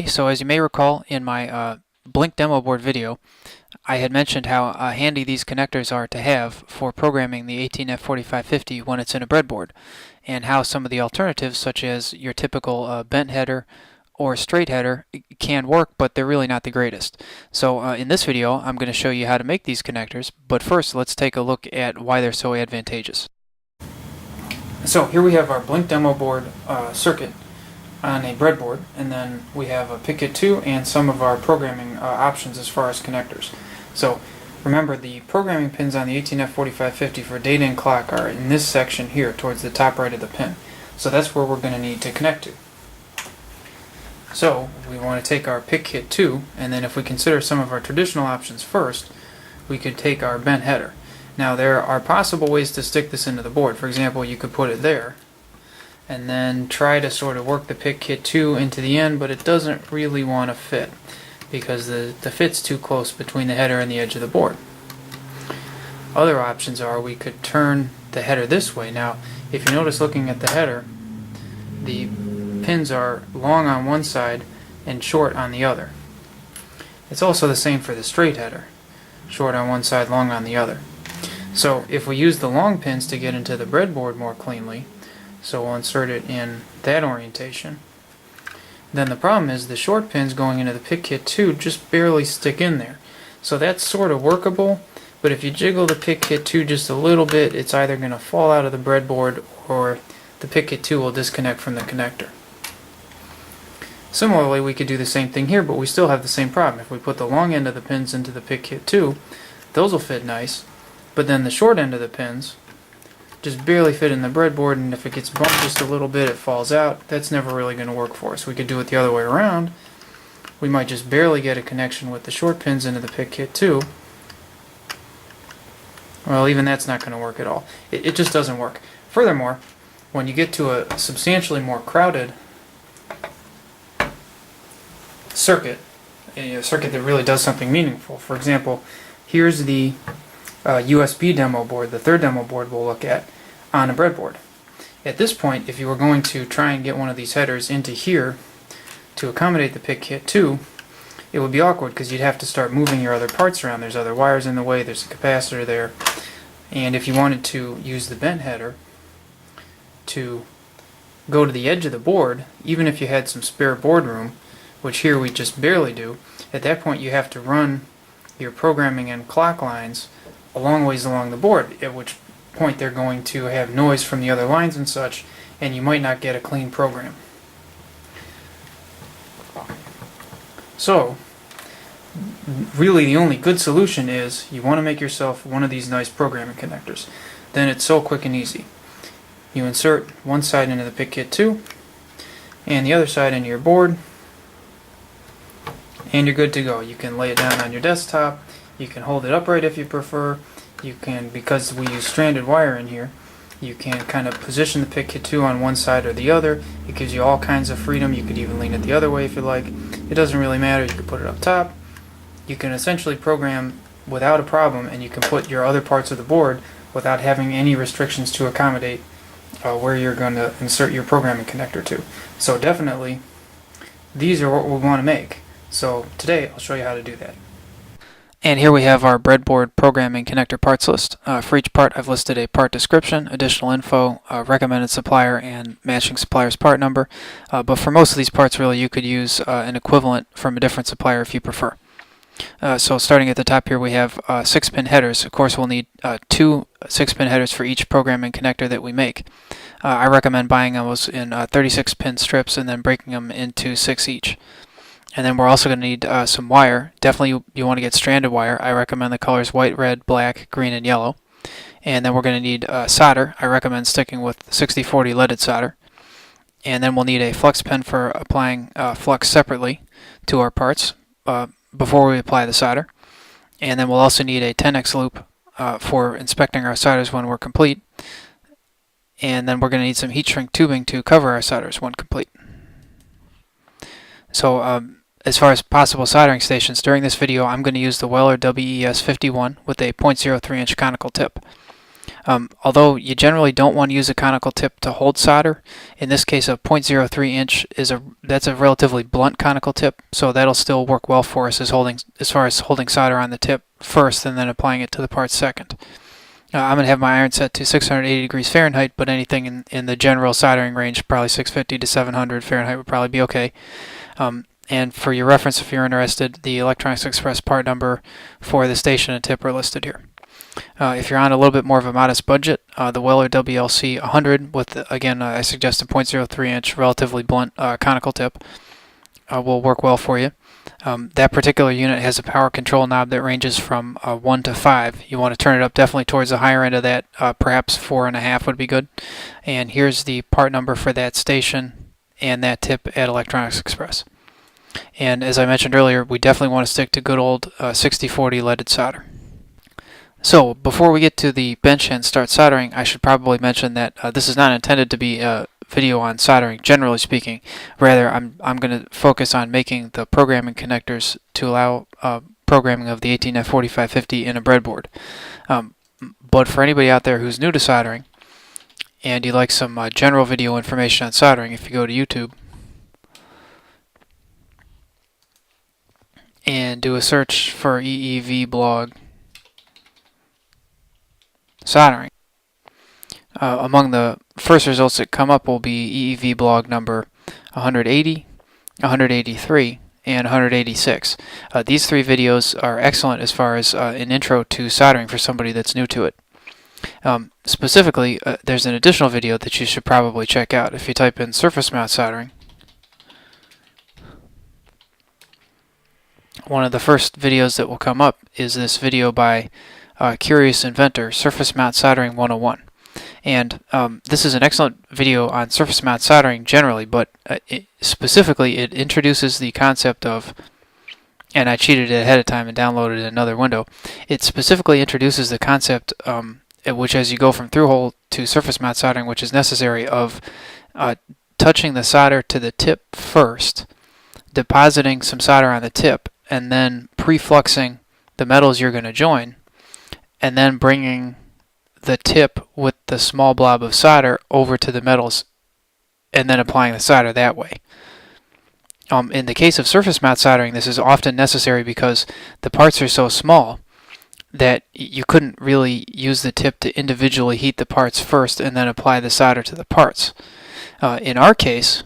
So as you may recall in my Blink demo board video, I had mentioned how handy these connectors are to have for programming the 18F4550 when it's in a breadboard, and how some of the alternatives, such as your typical bent header or straight header, can work, but they're really not the greatest. So in this video, I'm going to show you how to make these connectors, but first let's take a look at why they're so advantageous. So here we have our Blink demo board circuit on a breadboard, and then we have a PIC-Kit 2 and some of our programming options as far as connectors. So remember, the programming pins on the 18F4550 for data and clock are in this section here towards the top right of the pin. So that's where we're going to need to connect to. So we want to take our PIC-Kit 2, and then if we consider some of our traditional options first, we could take our bent header. Now there are possible ways to stick this into the board. For example, you could put it there and then try to sort of work the PIC-Kit 2 into the end, but it doesn't really want to fit because the fit's too close between the header and the edge of the board. Other options are we could turn the header this way. Now if you notice, looking at the header, the pins are long on one side and short on the other. It's also the same for the straight header, short on one side, long on the other. So if we use the long pins to get into the breadboard more cleanly, so we'll insert it in that orientation, then the problem is the short pins going into the PIC-Kit 2 just barely stick in there. So that's sort of workable, but if you jiggle the PIC-Kit 2 just a little bit, it's either going to fall out of the breadboard or the PIC-Kit 2 will disconnect from the connector. Similarly, we could do the same thing here, but we still have the same problem. If we put the long end of the pins into the PIC-Kit 2, those will fit nice, but then the short end of the pins just barely fit in the breadboard, and if it gets bumped just a little bit, it falls out. That's never really going to work for us. We could do it the other way around. We might just barely get a connection with the short pins into the PIC-Kit 2. Well, even that's not going to work at all. It just doesn't work. Furthermore, when you get to a substantially more crowded circuit, a circuit that really does something meaningful. For example, here's the USB demo board, the third demo board we'll look at on a breadboard. At this point, if you were going to try and get one of these headers into here to accommodate the PIC-Kit 2, it would be awkward because you'd have to start moving your other parts around. There's other wires in the way, there's a capacitor there, and if you wanted to use the bent header to go to the edge of the board, even if you had some spare board room, which here we just barely do, at that point you have to run your programming and clock lines a long ways along the board, at which point they're going to have noise from the other lines and such, and you might not get a clean program. So really the only good solution is you want to make yourself one of these nice programming connectors. Then it's so quick and easy. You insert one side into the PIC-Kit 2 and the other side into your board, and you're good to go. You can lay it down on your desktop, you can hold it upright if you prefer, you can, because we use stranded wire in here, you can kind of position the PIC-Kit 2 on one side or the other. It gives you all kinds of freedom. You could even lean it the other way if you like. It doesn't really matter. You can put it up top. You can essentially program without a problem, and you can put your other parts of the board without having any restrictions to accommodate where you're going to insert your programming connector to. So definitely these are what we want to make. So today I'll show you how to do that. And here we have our breadboard programming connector parts list. For each part I've listed a part description, additional info, recommended supplier, and matching supplier's part number. But for most of these parts really you could use an equivalent from a different supplier if you prefer. So starting at the top here we have 6-pin headers. Of course we'll need 2 6-pin headers for each programming connector that we make. I recommend buying those in 36-pin strips and then breaking them into 6 each. And then we're also going to need some wire. Definitely you want to get stranded wire. I recommend the colors white, red, black, green, and yellow. And then we're going to need solder. I recommend sticking with 60-40 leaded solder. And then we'll need a flux pen for applying flux separately to our parts before we apply the solder. And then we'll also need a 10x loop for inspecting our solders when we're complete. And then we're going to need some heat shrink tubing to cover our solders when complete. So as far as possible soldering stations, during this video I'm going to use the Weller WES51 with a 0.03 inch conical tip. Although you generally don't want to use a conical tip to hold solder, in this case a 0.03 inch that's a relatively blunt conical tip, so that'll still work well for us as far as holding solder on the tip first and then applying it to the parts second. I'm going to have my iron set to 680 degrees Fahrenheit, but anything in the general soldering range, probably 650 to 700 Fahrenheit would probably be okay. And for your reference, if you're interested, the Electronics Express part number for the station and tip are listed here. If you're on a little bit more of a modest budget, the Weller WLC 100 with, again, I suggest a 0.03 inch relatively blunt conical tip will work well for you. That particular unit has a power control knob that ranges from 1 to 5. You want to turn it up definitely towards the higher end of that, perhaps 4.5 would be good. And here's the part number for that station and that tip at Electronics Express. And as I mentioned earlier, we definitely want to stick to good old 60/40 leaded solder. So before we get to the bench and start soldering, I should probably mention that this is not intended to be a video on soldering, generally speaking. Rather, I'm going to focus on making the programming connectors to allow programming of the 18F4550 in a breadboard. But for anybody out there who's new to soldering and you'd like some general video information on soldering, if you go to YouTube and do a search for EEV blog soldering, among the first results that come up will be EEV blog number 180, 183, and 186. These three videos are excellent as far as an intro to soldering for somebody that's new to it. Specifically, there's an additional video that you should probably check out. If you type in surface mount soldering, one of the first videos that will come up is this video by Curious Inventor, Surface Mount Soldering 101. And this is an excellent video on surface mount soldering generally, but specifically it introduces the concept of, and I cheated it ahead of time and downloaded another window, it specifically introduces the concept, which as you go from through-hole to surface mount soldering, which is necessary, of touching the solder to the tip first, depositing some solder on the tip, and then pre-fluxing the metals you're going to join, and then bringing the tip with the small blob of solder over to the metals and then applying the solder that way. In the case of surface mount soldering, this is often necessary because the parts are so small that you couldn't really use the tip to individually heat the parts first and then apply the solder to the parts. In our case,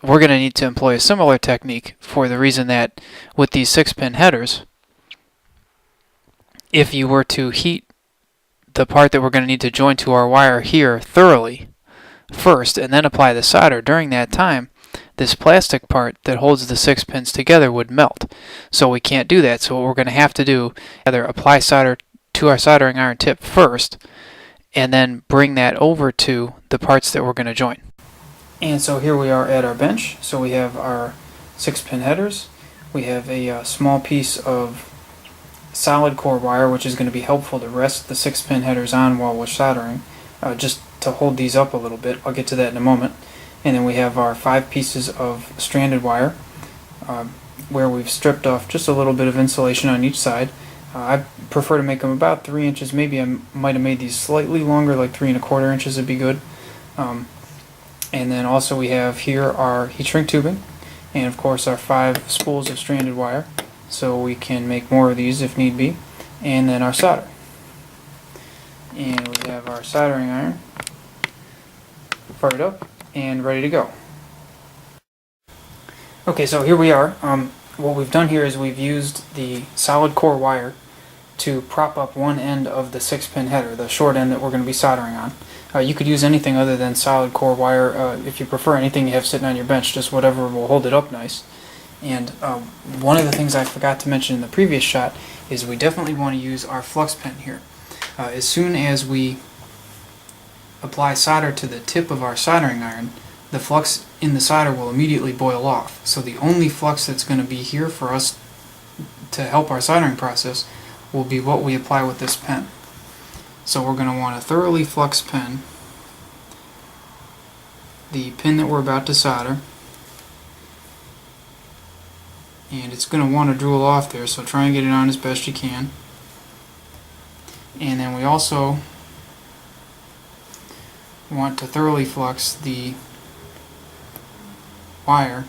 we're going to need to employ a similar technique for the reason that with these 6-pin headers, if you were to heat the part that we're going to need to join to our wire here thoroughly first and then apply the solder, during that time this plastic part that holds the 6 pins together would melt. So we can't do that. So what we're going to have to do, either apply solder to our soldering iron tip first and then bring that over to the parts that we're going to join. And so here we are at our bench. So we have our 6-pin headers. We have a small piece of solid core wire, which is going to be helpful to rest the 6-pin headers on while we're soldering, just to hold these up a little bit. I'll get to that in a moment. And then we have our 5 pieces of stranded wire, where we've stripped off just a little bit of insulation on each side. I prefer to make them about 3 inches. Maybe I might have made these slightly longer, like 3¼ inches would be good. And then also we have here our heat shrink tubing, and of course our 5 spools of stranded wire, so we can make more of these if need be, and then our solder. And we have our soldering iron fired up and ready to go. Okay, so here we are. What we've done here is we've used the solid core wire to prop up one end of the 6-pin header, the short end that we're going to be soldering on. You could use anything other than solid core wire. If you prefer anything you have sitting on your bench, just whatever will hold it up nice. And one of the things I forgot to mention in the previous shot is we definitely want to use our flux pen here. As soon as we apply solder to the tip of our soldering iron, the flux in the solder will immediately boil off. So the only flux that's going to be here for us to help our soldering process will be what we apply with this pen. So we're going to want to thoroughly flux pen the pin that we're about to solder, and it's going to want to drool off there, so try and get it on as best you can. And then we also we want to thoroughly flux the wire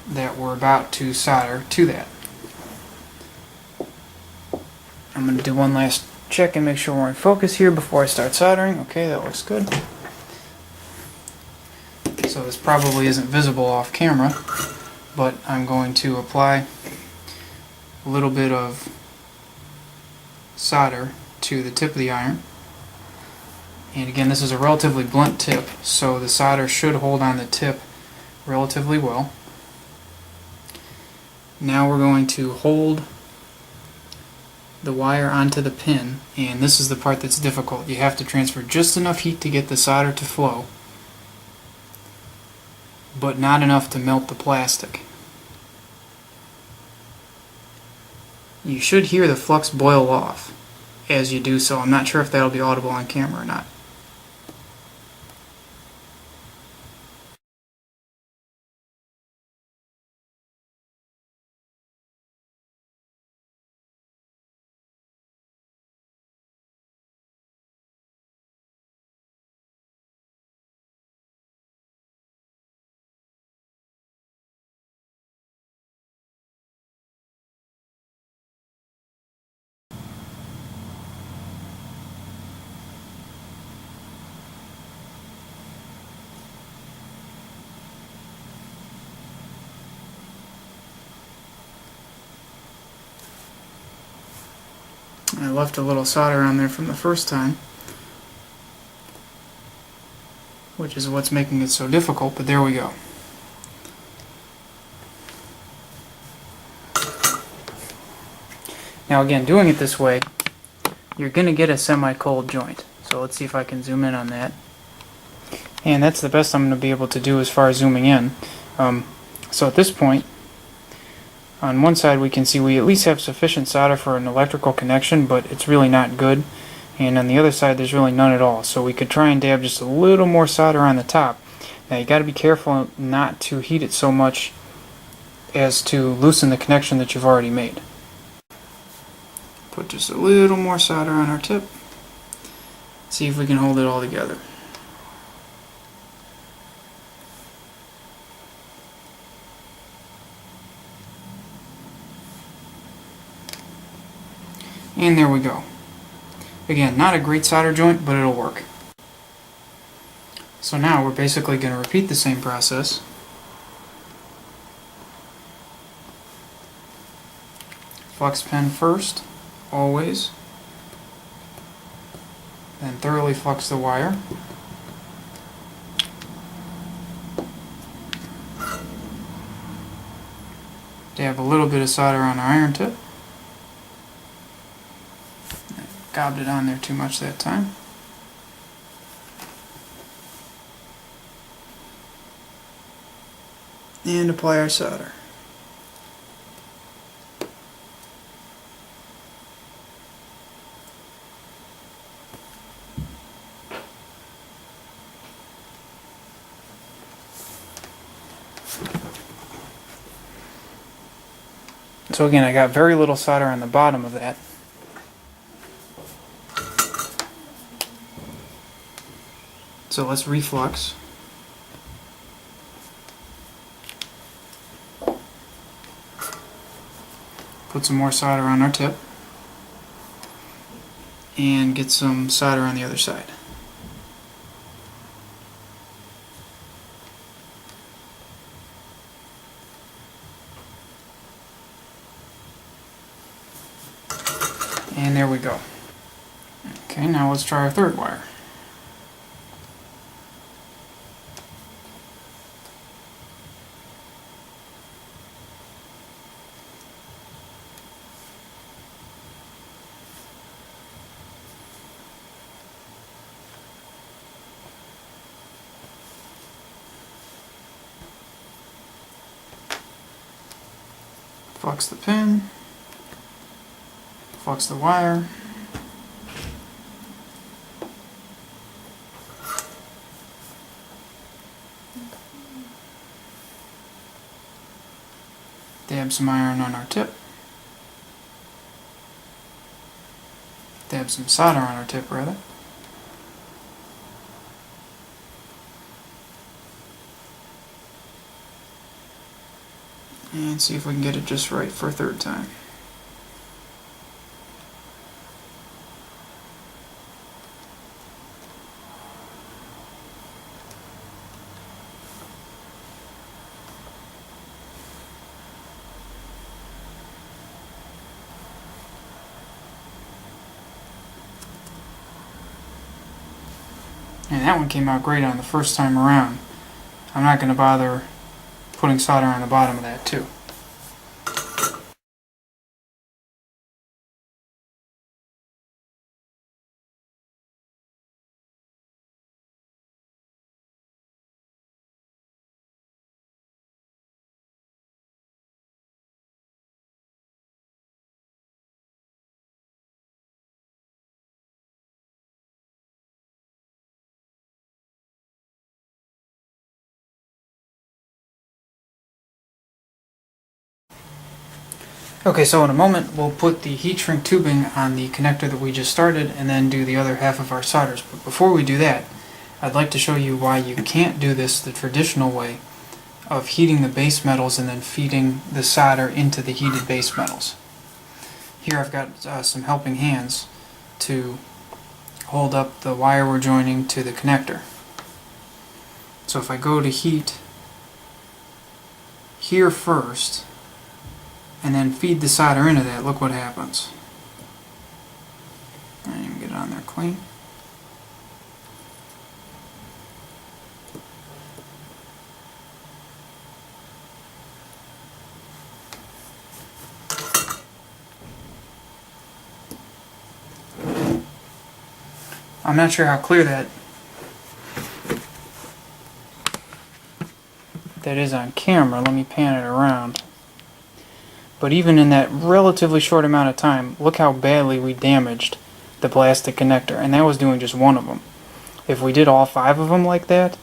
that we're about to solder to that. I'm going to do one last check and make sure we're in focus here before I start soldering. Okay, that looks good. So this probably isn't visible off camera, but I'm going to apply a little bit of solder to the tip of the iron. And again, this is a relatively blunt tip, so the solder should hold on the tip relatively well. Now we're going to hold the wire onto the pin, and this is the part that's difficult. You have to transfer just enough heat to get the solder to flow, but not enough to melt the plastic. You should hear the flux boil off as you do so. I'm not sure if that'll be audible on camera or not. I left a little solder on there from the first time, which is what's making it so difficult, but there we go. Now again, doing it this way, you're going to get a semi-cold joint. So let's see if I can zoom in on that. And that's the best I'm going to be able to do as far as zooming in. So at this point, on one side we can see we at least have sufficient solder for an electrical connection, but it's really not good. And on the other side there's really none at all. So we could try and dab just a little more solder on the top. Now you got to be careful not to heat it so much as to loosen the connection that you've already made. Put just a little more solder on our tip. See if we can hold it all together. And there we go. Again, not a great solder joint, but it'll work. So now we're basically going to repeat the same process. Flux pen first, always. Then thoroughly flux the wire. Dab a little bit of solder on our iron tip. Gobbed it on there too much that time. And apply our solder. So again, I got very little solder on the bottom of that. So let's reflux. Put some more solder on our tip. And get some solder on the other side. And there we go. Okay, now let's try our third wire. Flux the pin, flux the wire, dab some iron on our tip, dab some solder on our tip rather, and see if we can get it just right for a third time. And that one came out great on the first time around. I'm not going to bother putting solder on the bottom of that too. Okay, so in a moment we'll put the heat shrink tubing on the connector that we just started and then do the other half of our solders. But before we do that, I'd like to show you why you can't do this the traditional way of heating the base metals and then feeding the solder into the heated base metals. Here I've got some helping hands to hold up the wire we're joining to the connector. So if I go to heat here first, and then feed the solder into that, look what happens. I didn't even get it on there clean. I'm not sure how clear that is on camera. Let me pan it around. But even in that relatively short amount of time, look how badly we damaged the plastic connector, and that was doing just one of them. If we did all 5 of them like that,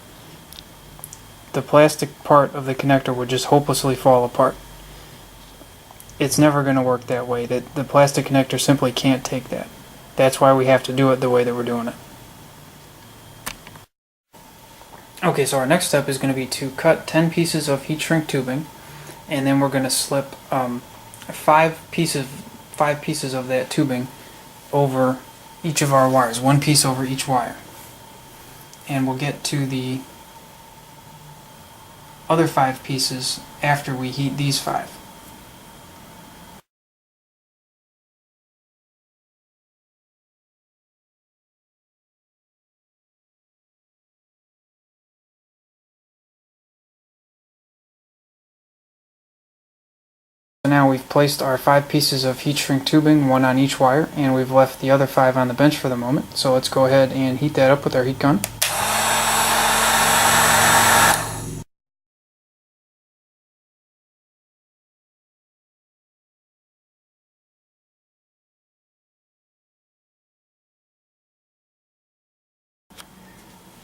the plastic part of the connector would just hopelessly fall apart. It's never going to work that way. The plastic connector simply can't take that. That's why we have to do it the way that we're doing it. Okay, so our next step is going to be to cut 10 pieces of heat shrink tubing, and then we're going to slip 5 pieces of that tubing over each of our wires, 1 piece over each wire. And we'll get to the other 5 pieces after we heat these 5. So now we've placed our 5 pieces of heat shrink tubing, 1 on each wire, and we've left the other 5 on the bench for the moment. So let's go ahead and heat that up with our heat gun.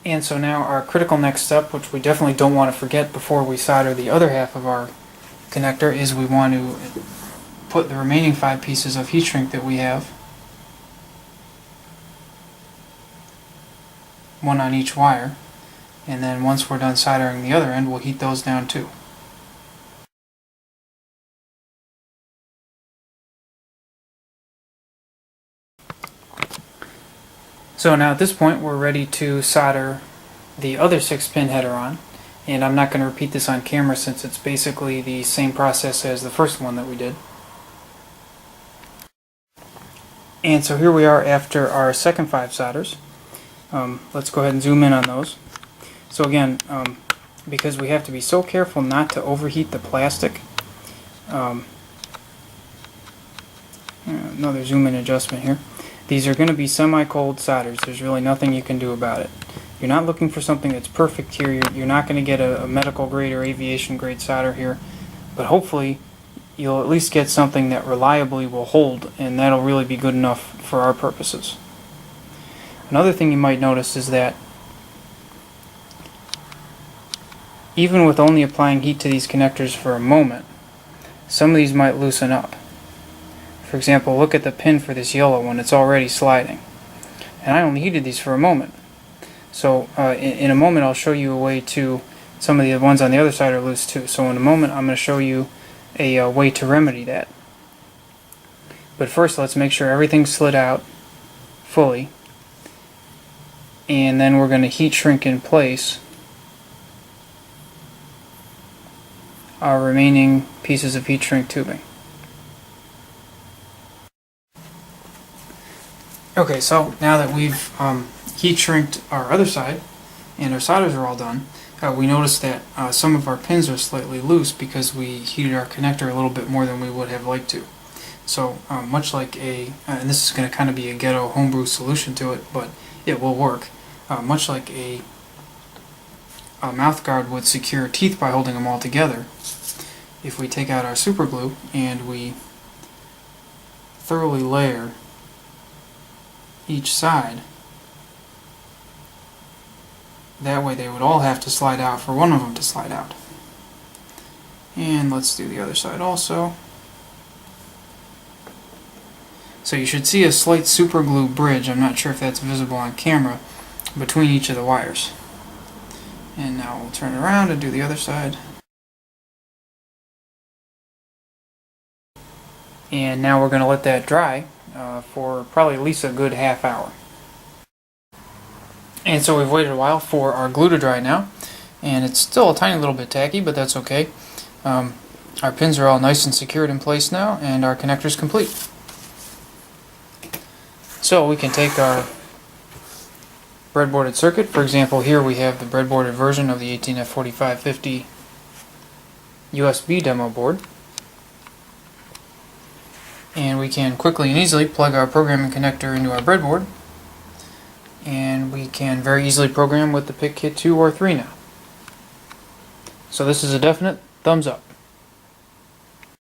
And so now our critical next step, which we definitely don't want to forget before we solder the other half of our connector, is we want to put the remaining 5 pieces of heat shrink that we have, 1 on each wire, and then once we're done soldering the other end, we'll heat those down too. So now at this point we're ready to solder the other 6-pin header on, and I'm not going to repeat this on camera since it's basically the same process as the first one that we did. And so here we are after our second 5 solders. Let's go ahead and zoom in on those. So again, because we have to be so careful not to overheat the plastic, another zoom in adjustment here. These are going to be semi-cold solders. There's really nothing you can do about it. You're not looking for something that's perfect here. You're not going to get a medical grade or aviation grade solder here, but hopefully you'll at least get something that reliably will hold, and that'll really be good enough for our purposes. Another thing you might notice is that even with only applying heat to these connectors for a moment, some of these might loosen up. For example, look at the pin for this yellow one. It's already sliding. And I only heated these for a moment. So in a moment I'll show you a way to, some of the ones on the other side are loose too. So in a moment I'm going to show you a way to remedy that. But first, let's make sure everything's slid out fully, and then we're going to heat shrink in place our remaining pieces of heat shrink tubing. Okay, so now that we've heat shrinked our other side and our solders are all done, we notice that some of our pins are slightly loose because we heated our connector a little bit more than we would have liked to. So much like and this is going to kind of be a ghetto homebrew solution to it, but it will work. Much like a mouth guard would secure teeth by holding them all together, if we take out our super glue and we thoroughly layer each side, that way they would all have to slide out for one of them to slide out. And let's do the other side also. So you should see a slight super glue bridge, I'm not sure if that's visible on camera, between each of the wires. And now we'll turn around and do the other side. And now we're going to let that dry for probably at least a good half hour. And so we've waited a while for our glue to dry now, and it's still a tiny little bit tacky, but that's okay. Our pins are all nice and secured in place now, and our connector's complete. So we can take our breadboarded circuit. For example, here we have the breadboarded version of the 18F4550 USB demo board. And we can quickly and easily plug our programming connector into our breadboard, and we can very easily program with the PIC Kit 2 or 3 now. So this is a definite thumbs up.